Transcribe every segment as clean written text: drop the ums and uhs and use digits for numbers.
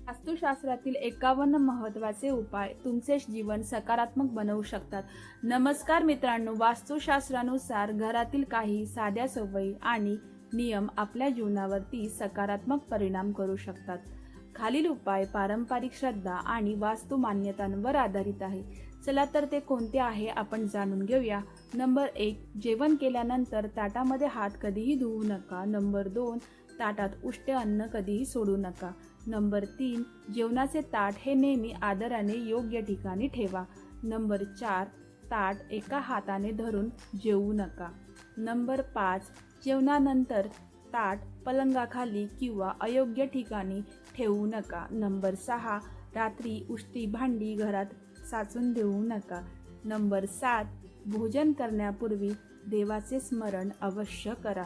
वास्तुशास्त्रातील 51 महत्त्वाचे उपाय तुमचे जीवन सकारात्मक बनवू शकतात. नमस्कार मित्रांनो, वास्तुशास्त्रानुसार घरातील काही साध्या सवयी आणि नियम आपल्या जीवनावरती सकारात्मक परिणाम करू शकतात. खालील उपाय पारंपरिक श्रद्धा आणि वास्तू मान्यतांवर आधारित आहे. चला तर ते कोणते आहे आपण जाणून घेऊया. नंबर 1, जेवण केल्यानंतर ताटामध्ये हात कधीही धुवू नका. नंबर 2, ताटात उष्टे अन्न कधीही सोडू नका. नंबर 3, जेवणाचे ताट हे नेहमी आदराने योग्य ठिकाणी ठेवा. नंबर 4, ताट एका हाताने धरून जेवू नका. नंबर 5, जेवणानंतर ताट पलंगाखाली किंवा अयोग्य ठिकाणी ठेवू नका. नंबर 6, रात्री उष्टी भांडी घरात साचून देऊ नका. नंबर 7, भोजन करण्यापूर्वी देवाचे स्मरण अवश्य करा.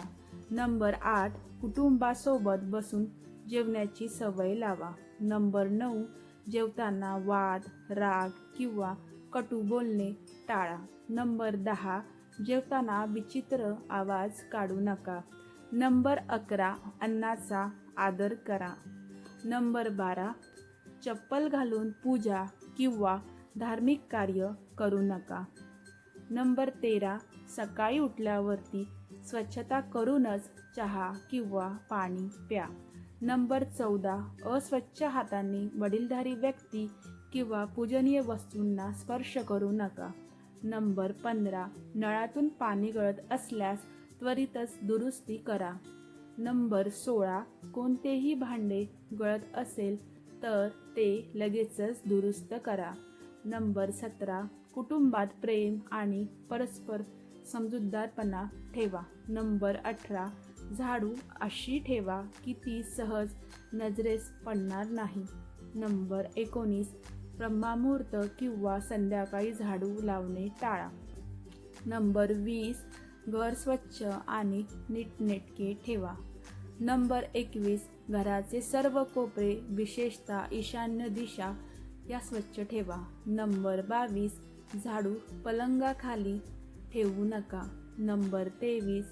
नंबर 8, कुटुंबासोबत बसून जेवण्याची सवय लावा. नंबर 9, जेवताना वाद, राग किंवा कटू बोलणे टाळा. नंबर 10, जेवताना विचित्र आवाज काढू नका. नंबर 11, अन्नाचा आदर करा. नंबर 12, चप्पल घालून पूजा किंवा धार्मिक कार्य करू नका. नंबर 13, सकाळी उठल्यावरती स्वच्छता करूनच चहा किंवा पाणी प्या. नंबर 14, अस्वच्छ हातांनी वडीलधारी व्यक्ती किंवा पूजनीय वस्तूंना स्पर्श करू नका. नंबर 15, नळातून पाणी गळत असल्यास त्वरितच दुरुस्ती करा. नंबर 16, कोणतेही भांडे गळत असेल तर ते लगेचच दुरुस्त करा. नंबर 17, कुटुंबात प्रेम आणि परस्पर समजूतदारपणा ठेवा. नंबर 18, झाडू अशी ठेवा की ती सहज नजरेस पडणार नाही. नंबर 19, ब्रह्ममुहूर्त किंवा संध्याकाळी झाडू लावणे टाळा. नंबर 20, घर स्वच्छ आणि नीटनेटके ठेवा. नंबर 21, घराचे सर्व कोपरे विशेषतः ईशान्य दिशा या स्वच्छ ठेवा. नंबर 22, झाडू पलंगाखाली ठेवू नका. नंबर 23,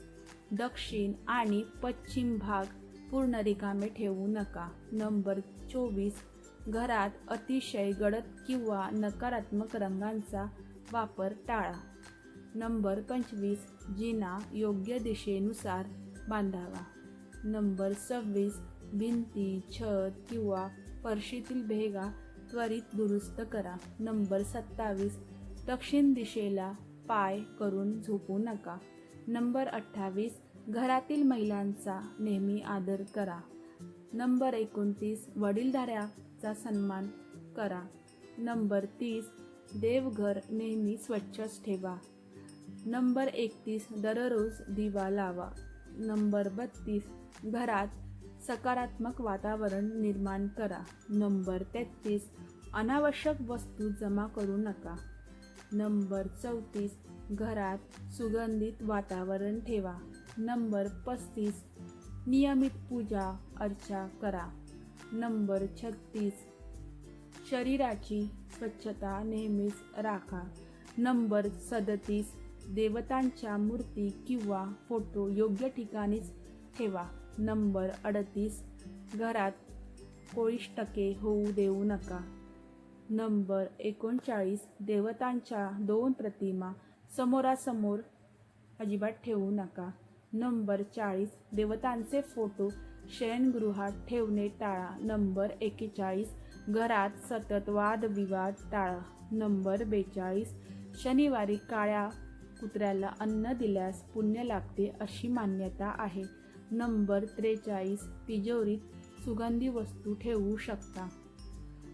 दक्षिण आणि पश्चिम भाग पूर्ण रिकामे ठेवू नका. नंबर 24, घरात अतिशय गडद किंवा नकारात्मक रंगांचा वापर टाळा. नंबर 25, जिना योग्य दिशेनुसार बांधावा. नंबर 26, भिंती, छत किंवा फरशीतील भेगा त्वरित दुरुस्त करा. नंबर 27, दक्षिण दिशेला पाय करून झोपू नका. नंबर 28, घरातील महिलांचा नेहमी आदर करा. नंबर 29, वडीलधाऱ्याचा सन्मान करा. नंबर 30, देवघर नेहमी स्वच्छच ठेवा. नंबर 31, दररोज दिवा लावा. नंबर 32, घरात सकारात्मक वातावरण निर्माण करा. नंबर 33, अनावश्यक वस्तू जमा करू नका. नंबर 34, घरात सुगंधित वातावरण ठेवा. नंबर 35, नियमित पूजा अर्चा करा. नंबर 36, शरीराची स्वच्छता नेहमीच राखा. नंबर 37, देवतांच्या मूर्ती किंवा फोटो योग्य ठिकाणीच ठेवा. नंबर 38, घरात कोळिष्टके होऊ देऊ नका. नंबर 39, देवतांच्या 2 प्रतिमा समोरासमोर अजिबात ठेवू नका. नंबर 40, देवतांचे फोटो शयनगृहात ठेवणे टाळा. नंबर 41, घरात सतत वादविवाद टाळा. नंबर 42, शनिवारी काळ्या कुत्र्याला अन्न दिल्यास पुण्य लाभते अशी मान्यता आहे. नंबर 43, तिजोरीत सुगंधी वस्तू ठेवू शकता.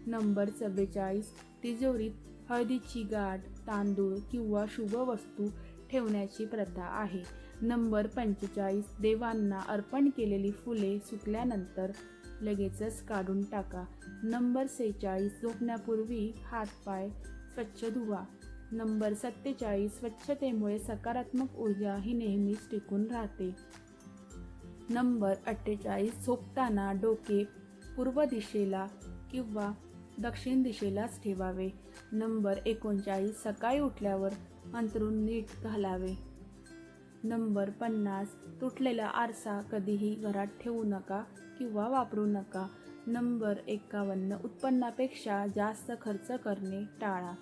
नंबर 44, तिजोरीत हळदीची गाठ, तांदूळ किंवा शुभ वस्तू ठेवण्याची प्रथा आहे. नंबर 45, देवांना अर्पण केलेली फुले सुकल्यानंतर लगेचच काढून टाका. नंबर 46, झोपण्यापूर्वी हातपाय स्वच्छ धुवा. नंबर 47, स्वच्छतेमुळे सकारात्मक ऊर्जा ही नेहमीच टिकून राहते. नंबर 48, झोपताना डोके पूर्व दिशेला किंवा दक्षिण दिशेलाच ठेवावे. नंबर 39, सकाळी उठल्यावर अंथरूण नीट घालावे. नंबर 50, तुटलेला आरसा कधीही घरात ठेवू नका किंवा वापरू नका. नंबर 51, उत्पन्नापेक्षा जास्त खर्च करणे टाळा.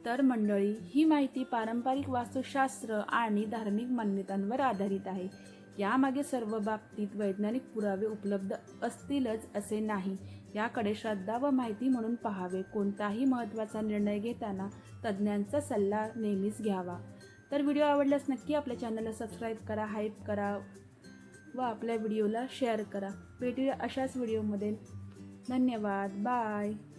तर मंडळी, ही माहिती पारंपरिक वास्तुशास्त्र आणि धार्मिक मान्यतांवर आधारित आहे. यामागे सर्व बाबतीत वैज्ञानिक पुरावे उपलब्ध असतीलच असे नाही. याकडे श्रद्धा व माहिती म्हणून पाहावे. कोणताही महत्त्वाचा निर्णय घेताना तज्ज्ञांचा सल्ला नेहमीच घ्यावा. तर व्हिडिओ आवडल्यास नक्की आपल्या चॅनलला सबस्क्राईब करा, हाईप करा व आपल्या व्हिडिओला शेअर करा. भेटूया अशाच व्हिडिओमध्ये. धन्यवाद. बाय.